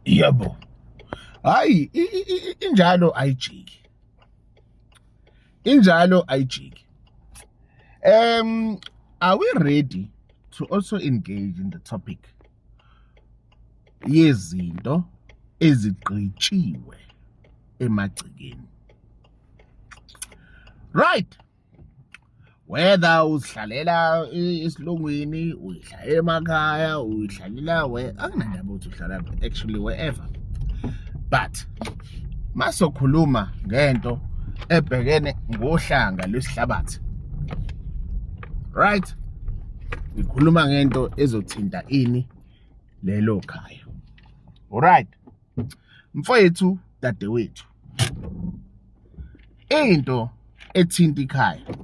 Yebo. Hayi injalo ayijiki. Injalo ayijiki. Are we ready to also engage in the topic yezinto ezigqitshiwe emagcekeni? Right. Whether uzihlalela esilungwini, uyihlala emakhaya, uyihlalela akunandaba ukuthi uhlala actually wherever. But masokhuluma ngento ebhekene ngohlanga lwesihlabathi. Right? Ngikhuluma ngento ezothinta ini lelo khaya. Alright. Mfowethu dadewethu. Into ethinta ikhaya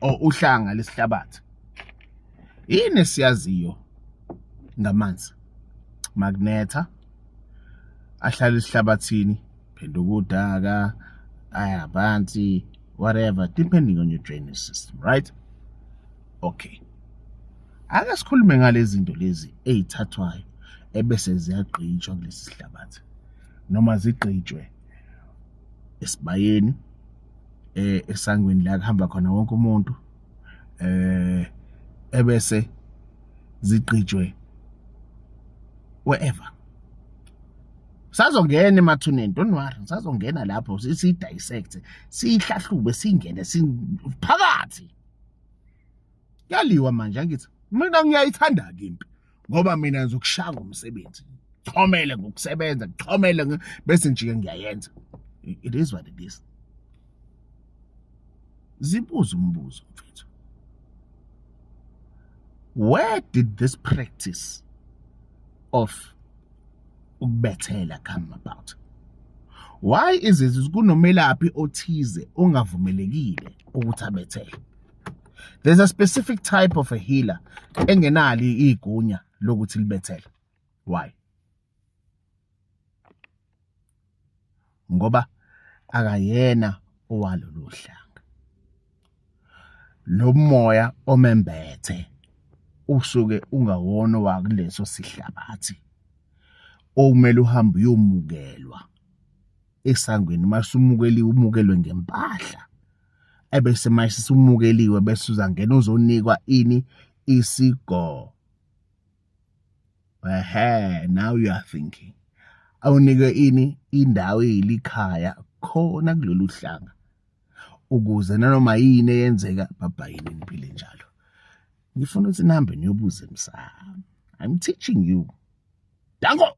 uhlanga lesihlabathi yini siyaziyo ngamanzi. Magneta ahlala esihlabathini, phenduka udaka, ayaphansi, whatever, depending on your drainage system, right? Okay. Ake sikhulume ngalezi zinto lezi ezithathwayo ebese ziyagqitshwa kulesi sihlabathi noma zigqitshwe esibayeni esangweni la kuhamba khona wonke umuntu ebese zigqitshwe wherever. Sazongena emathuneni, don't worry, sazongena lapho si-dissect, sihlahlube, singene phakathi. Yaliwa manje angithi mina ngiyayithanda ke impi ngoba mina ngizokushaya ngomsebenzi. Chomele ngokusebenza, chomele bese njike ngiyayenza. It is what it is. Zibuza umbuzo mfethu. Where did this practice of ukubethela come about? Why is it kunomelaphi othize ongavumelekile ukuthi abethele? There's a specific type of a healer engenali igunya lokuthi libethele. Why? Ngoba akayena owalolu hlanga. Lo moya omembethe usuke ungawona wakuleso sihlabathi okumele uhambe uyomukelwa esangweni. Masumukeliwe umukelwe ngempahla ebese masumukeliwe bese uzangena uzonikwa ini isigo. Now you are thinking awunikwe ini indawo elikhaya khona kulolu hlanga ukuze nanoma yini eyenzeka babhayini impilo njalo. Ngifuna ukuthi nihambe niyobuza emsamo. I'm teaching you. Dango.